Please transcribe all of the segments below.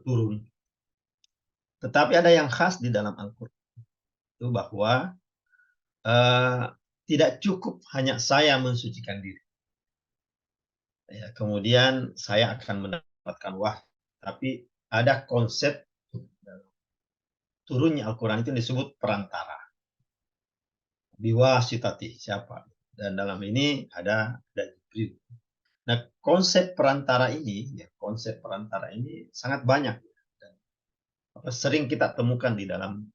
turun. Tetapi ada yang khas di dalam Al-Quran itu bahwa tidak cukup hanya saya mensucikan diri. Ya, kemudian saya akan mendapatkan wahyu. Tapi ada konsep turunnya Al-Quran itu disebut perantara. Biwasitati, siapa? Dan dalam ini ada Jibril. Nah, konsep perantara ini sangat banyak dan sering kita temukan di dalam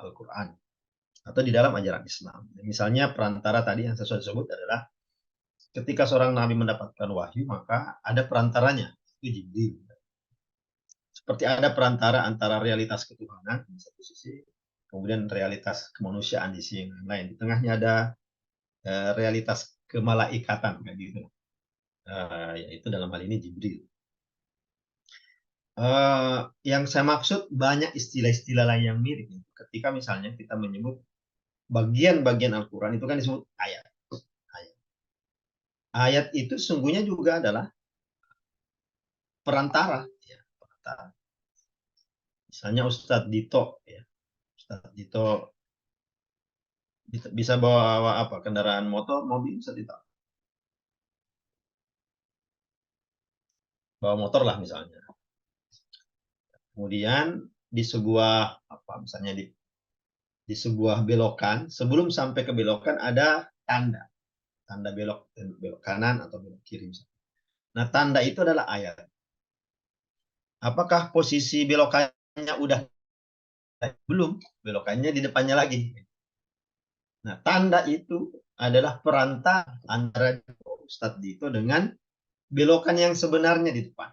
Al-Quran atau di dalam ajaran Islam. Misalnya perantara tadi yang saya sebut adalah ketika seorang nabi mendapatkan wahyu, maka ada perantaranya, itu Jibril. Seperti ada perantara antara realitas ketuhanan di satu sisi, kemudian realitas kemanusiaan di sisi yang lain. Di tengahnya ada realitas kemalaikatan, kayak gitu. Yaitu dalam hal ini Jibril. Yang saya maksud banyak istilah-istilah lain yang mirip. Ketika misalnya kita menyebut bagian-bagian Al-Quran itu kan disebut ayat. Ayat itu sungguhnya juga adalah perantara. Ya, perantara. Misalnya Ustadz Dito, ya. Ustadz Dito bisa bawa apa? Kendaraan motor, mobil, Ustadz Dito. Bawa motor lah misalnya. Kemudian di sebuah apa misalnya di sebuah belokan, sebelum sampai ke belokan ada tanda belok kanan atau belok kiri. Nah, tanda itu adalah ayat. Apakah posisi belokannya udah belum? Belokannya di depannya lagi. Nah, tanda itu adalah perantara antara Ustadz Dito dengan belokan yang sebenarnya di depan.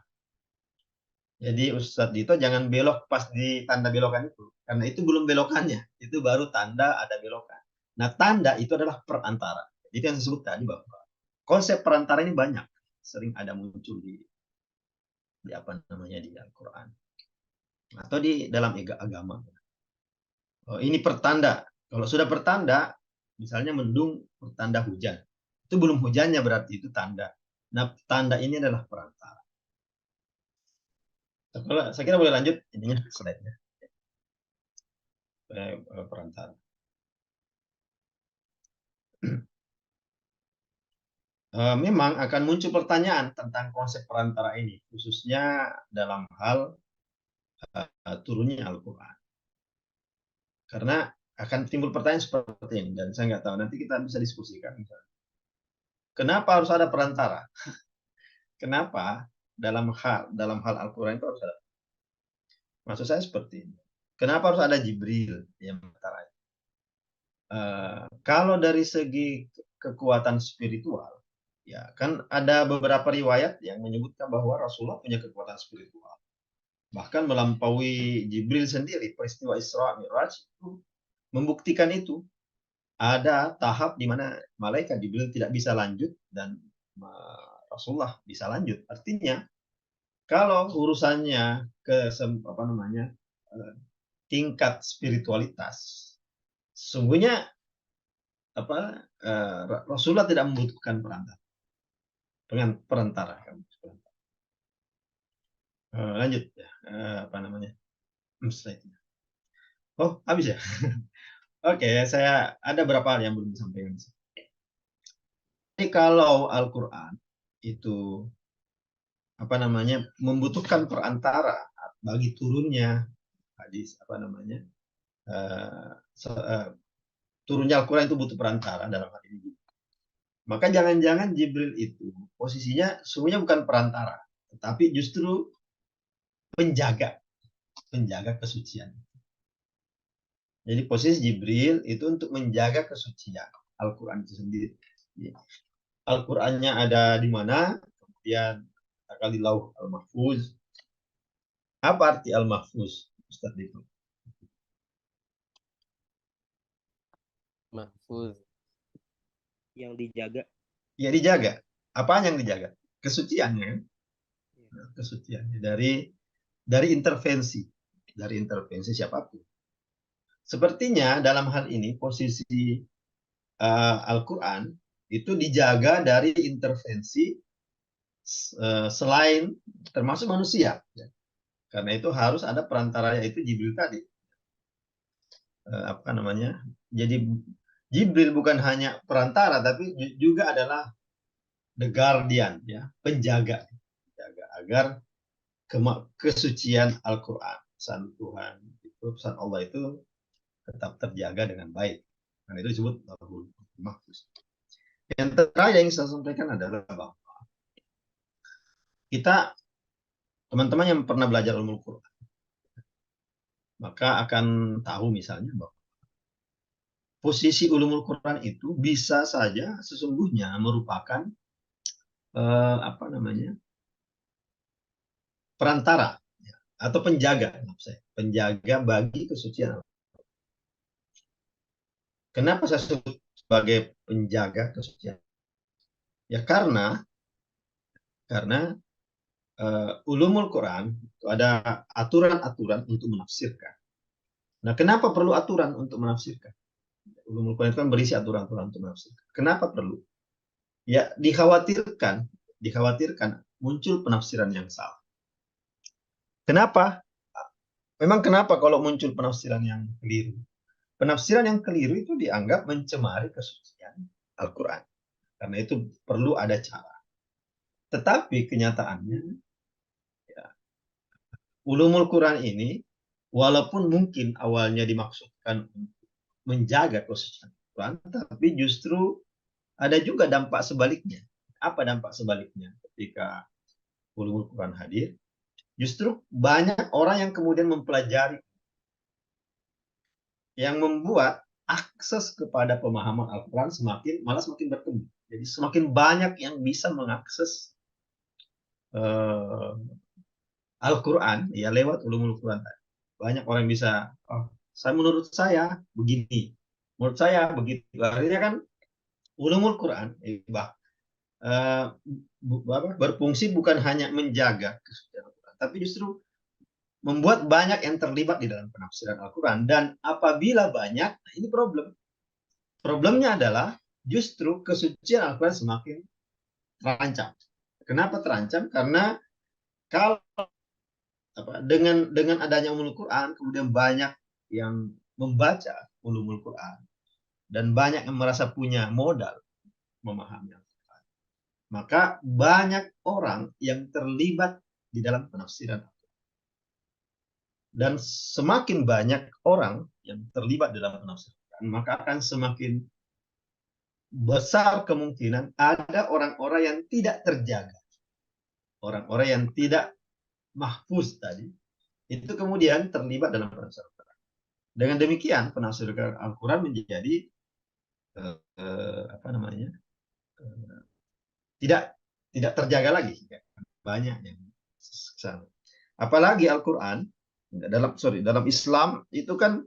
Jadi Ustadz Dito jangan belok pas di tanda belokan itu, karena itu belum belokannya, itu baru tanda ada belokan. Nah, tanda itu adalah perantara. Jadi yang saya sebut tadi bahwa konsep perantara ini banyak, sering ada muncul di apa namanya di Al-Quran atau di dalam agama. Oh, ini pertanda. Kalau sudah pertanda, misalnya mendung pertanda hujan, itu belum hujannya berarti itu tanda. Nah, tanda ini adalah perantara. Saya kira boleh lanjut ininya slide-nya. Perantara. Memang akan muncul pertanyaan tentang konsep perantara ini, khususnya dalam hal turunnya Al-Quran. Karena akan timbul pertanyaan seperti ini, dan saya nggak tahu, nanti kita bisa diskusikan. Kenapa harus ada perantara? Kenapa dalam hal Al-Quran itu harus ada? Maksud saya seperti ini. Kenapa harus ada Jibril yang perantara? Kalau dari segi kekuatan spiritual, ya kan ada beberapa riwayat yang menyebutkan bahwa Rasulullah punya kekuatan spiritual. Bahkan melampaui Jibril sendiri, peristiwa Isra Mi'raj itu membuktikan itu. Ada tahap di mana malaikat Jibril tidak bisa lanjut dan Rasulullah bisa lanjut. Artinya kalau urusannya ke apa namanya tingkat spiritualitas, sesungguhnya apa Rasulullah tidak membutuhkan perantara. Lanjut ya, apa namanya slide-nya. Oh, habis ya. Oke, saya ada beberapa hal yang belum disampaikan. Jadi kalau Al-Quran itu apa namanya membutuhkan perantara bagi turunnya hadis apa namanya turunnya Al-Quran itu butuh perantara dalam hal ini. Maka jangan-jangan Jibril itu posisinya sebenarnya bukan perantara, tetapi justru penjaga kesucian. Jadi posisi Jibril itu untuk menjaga kesucian Al-Quran itu sendiri. Al-Qurannya ada di mana, kemudian akan di Lauh Al-Mahfuz. Apa arti Al-Mahfuz, Ustaz itu? Mahfuz yang dijaga. Ya dijaga. Apa yang dijaga? Kesuciannya. Kesuciannya dari intervensi siapapun. Sepertinya dalam hal ini posisi Al-Quran itu dijaga dari intervensi selain termasuk manusia. Karena itu harus ada perantaranya, itu Jibril tadi. Apa namanya? Jadi Jibril bukan hanya perantara, tapi juga adalah the guardian, ya, penjaga, agar kesucian Al-Quran, pesan Tuhan, itu pesan Allah itu tetap terjaga dengan baik. Karena itu disebut Lauhul Mahfuz. Yang terakhir yang saya sampaikan adalah bahwa kita, teman-teman yang pernah belajar ulumul Quran, maka akan tahu misalnya bahwa posisi ulumul Quran itu bisa saja sesungguhnya merupakan apa namanya, perantara, ya, atau penjaga, penjaga bagi kesucian. Kenapa saya sebut sebagai penjaga kesucian? Ya karena ulumul Quran itu ada aturan-aturan untuk menafsirkan. Nah, kenapa perlu aturan untuk menafsirkan? Ulumul Quran itu kan berisi aturan-aturan untuk menafsirkan. Kenapa perlu? Ya, dikhawatirkan muncul penafsiran yang salah. Kenapa? Memang kenapa kalau muncul penafsiran yang keliru? Penafsiran yang keliru itu dianggap mencemari kesucian Al-Quran. Karena itu perlu ada cara. Tetapi kenyataannya, ya, ulumul Quran ini, walaupun mungkin awalnya dimaksudkan menjaga kesucian Al-Quran, tapi justru ada juga dampak sebaliknya. Apa dampak sebaliknya ketika ulumul Quran hadir? Justru banyak orang yang kemudian mempelajari, yang membuat akses kepada pemahaman Al-Quran malah semakin berkembang. Jadi semakin banyak yang bisa mengakses Al-Quran ya lewat ulumul Quran. Banyak orang yang bisa, oh, menurut saya begini, menurut saya begitu. Akhirnya kan ulumul Quran berfungsi bukan hanya menjaga kesucian Al-Quran, tapi justru membuat banyak yang terlibat di dalam penafsiran Al-Quran. Dan apabila banyak, nah ini problem. Problemnya adalah justru kesucian Al-Quran semakin terancam. Kenapa terancam? Karena kalau dengan adanya ulumul Quran, kemudian banyak yang membaca ulumul Quran dan banyak yang merasa punya modal memahami Al-Quran, maka banyak orang yang terlibat di dalam penafsiran. Dan semakin banyak orang yang terlibat dalam penafsiran, maka akan semakin besar kemungkinan ada orang-orang yang tidak terjaga, orang-orang yang tidak mahfuz tadi, itu kemudian terlibat dalam penafsiran. Dengan demikian penafsiran Al-Quran menjadi apa namanya, tidak terjaga lagi, banyak yang kesana. Apalagi Al-Quran dalam Islam itu kan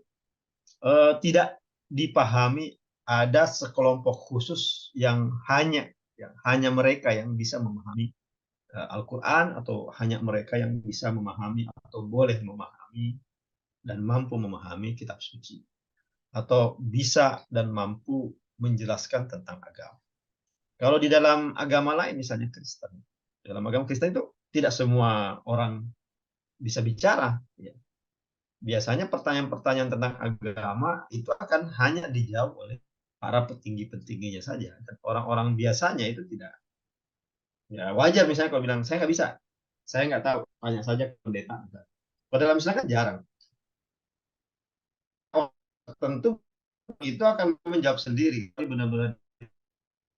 tidak dipahami ada sekelompok khusus yang hanya mereka yang bisa memahami Al-Quran, atau hanya mereka yang bisa memahami atau boleh memahami dan mampu memahami kitab suci, atau bisa dan mampu menjelaskan tentang agama. Kalau di dalam agama lain, misalnya Kristen, dalam agama Kristen itu tidak semua orang bisa bicara. Ya. Biasanya pertanyaan-pertanyaan tentang agama itu akan hanya dijawab oleh para petinggi-petingginya saja. Dan orang-orang biasanya itu tidak. Ya wajar misalnya kalau bilang, saya nggak bisa, saya nggak tahu, tanya saja ke pendeta. Pada dalam Islam kan jarang. Oh, tentu itu akan menjawab sendiri. Benar-benar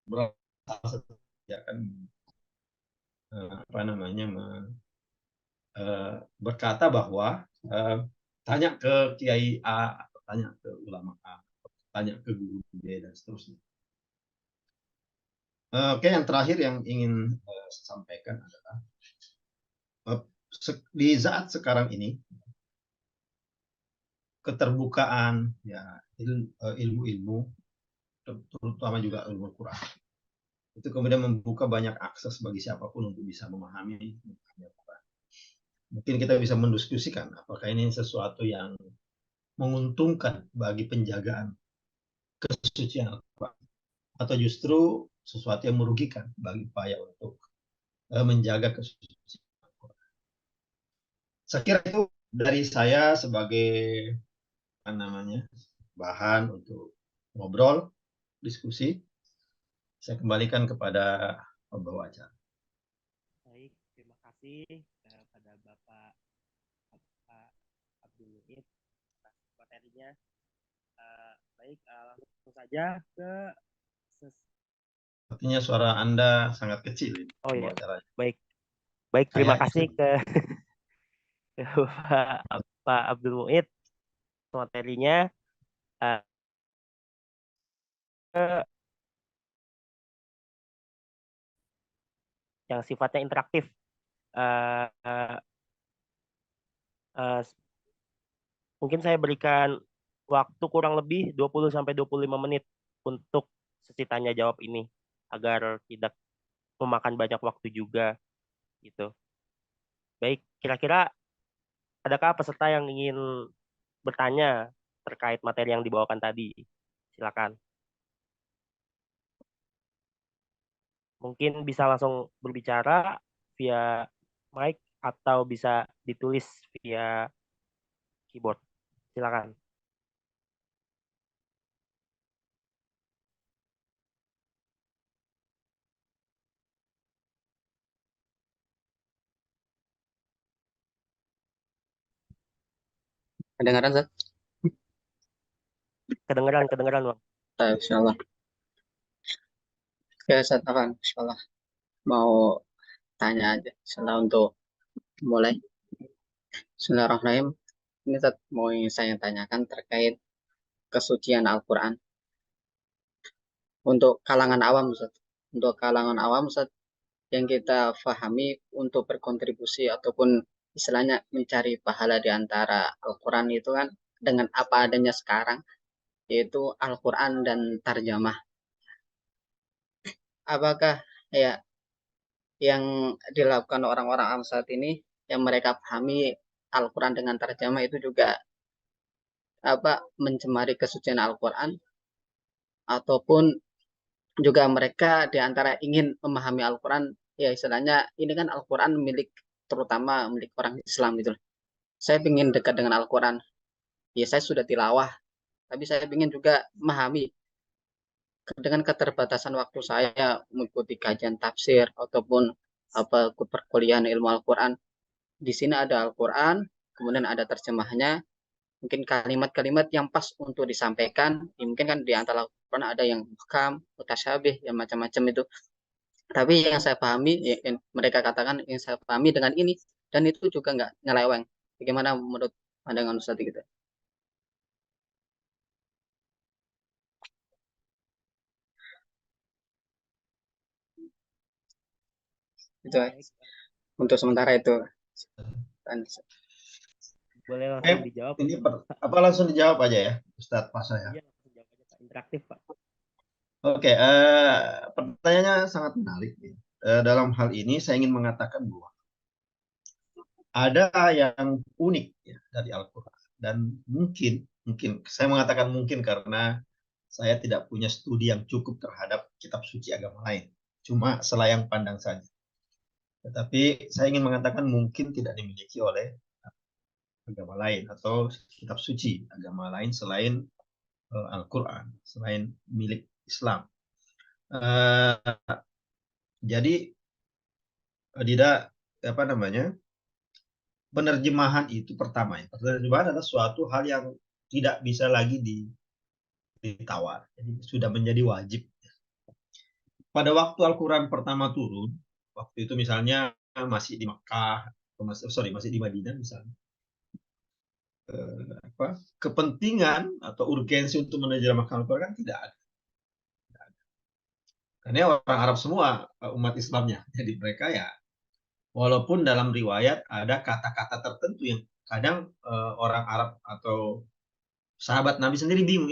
berasa, ya kan, apa namanya, berkata bahwa tanya ke Kiai A, atau tanya ke ulama A, tanya ke guru B, dan seterusnya. Oke, yang terakhir yang ingin saya sampaikan adalah di saat sekarang ini keterbukaan, ya, ilmu-ilmu, terutama juga ilmu Quran, itu kemudian membuka banyak akses bagi siapapun untuk bisa memahami Quran. Mungkin kita bisa mendiskusikan apakah ini sesuatu yang menguntungkan bagi penjagaan kesucian Al-Quran, atau justru sesuatu yang merugikan bagi upaya untuk menjaga kesucian Al-Quran. Saya kira itu dari saya sebagai apa namanya bahan untuk ngobrol, diskusi. Saya kembalikan kepada pembawa acara. Baik, terima kasih kepada Bapak Abdul Muid atas materinya. Baik, langsung saja ke Artinya suara Anda sangat kecil ini, oh ya, pembawa acara. baik, baik, terima Kayaknya. kasih ke Pak Abdul Muid materinya. Uh, yang sifatnya interaktif. Uh, uh, uh, mungkin saya berikan waktu kurang lebih 20-25 menit untuk sesi tanya jawab ini agar tidak memakan banyak waktu juga gitu. Baik, kira-kira adakah peserta yang ingin bertanya terkait materi yang dibawakan tadi? Silakan. Mungkin bisa langsung berbicara via mic atau bisa ditulis via keyboard. Silakan. Kedengaran, Zat? Kedengeran, Bang. Insyaallah. Oke, Zat, akan insyaallah mau tanya aja setelah untuk mulai. Bismillahirrahmanirrahim. Ini Zat mau yang saya tanyakan terkait kesucian Al-Quran untuk kalangan awam, Zat. Untuk kalangan awam, Zat, yang kita pahami untuk berkontribusi ataupun istilahnya mencari pahala di antara Al-Quran itu kan dengan apa adanya sekarang, yaitu Al-Quran dan tarjamah. Apakah ya yang dilakukan orang-orang awam saat ini yang mereka pahami Al-Quran dengan tarjamah itu juga mencemari kesucian Al-Quran, ataupun juga mereka diantara ingin memahami Al-Quran, ya istilahnya ini kan Al-Quran milik, terutama milik orang Islam gitu. Saya ingin dekat dengan Al-Quran, ya saya sudah tilawah, tapi saya ingin juga memahami. Dengan keterbatasan waktu saya mengikuti kajian tafsir ataupun perkuliahan ilmu Al-Quran, di sini ada Al-Quran, kemudian ada terjemahnya, mungkin kalimat-kalimat yang pas untuk disampaikan, ya mungkin kan di antara Al-Quran ada yang muhkam, mutasyabih, yang macam-macam itu. Tapi yang saya pahami, yang mereka katakan yang saya pahami dengan ini, dan itu juga nggak nyeleweng. Bagaimana menurut pandangan Ustaz gitu? Itu untuk sementara itu. Boleh langsung dijawab. Ini apa langsung dijawab aja ya, Ustadz Pasha ya? Iya, langsung jawab aja, Pak. Interaktif, Pak. Oke, pertanyaannya sangat menarik. Dalam hal ini saya ingin mengatakan bahwa ada yang unik ya dari Al-Quran, dan mungkin saya mengatakan mungkin karena saya tidak punya studi yang cukup terhadap kitab suci agama lain, cuma selayang pandang saja. Tetapi saya ingin mengatakan mungkin tidak dimiliki oleh agama lain atau kitab suci agama lain selain Al-Quran, selain milik Islam. Jadi tidak apa namanya, penerjemahan itu pertama ya. Penerjemahan adalah suatu hal yang tidak bisa lagi ditawar. Jadi sudah menjadi wajib. Pada waktu Al-Quran pertama turun, waktu itu misalnya masih di Mekah, masih di Madinah misalnya, kepentingan atau urgensi untuk menerjemahkan Al-Quran kan tidak ada. Karena orang Arab semua umat Islamnya. Jadi mereka ya, walaupun dalam riwayat ada kata-kata tertentu yang kadang orang Arab atau sahabat Nabi sendiri bingung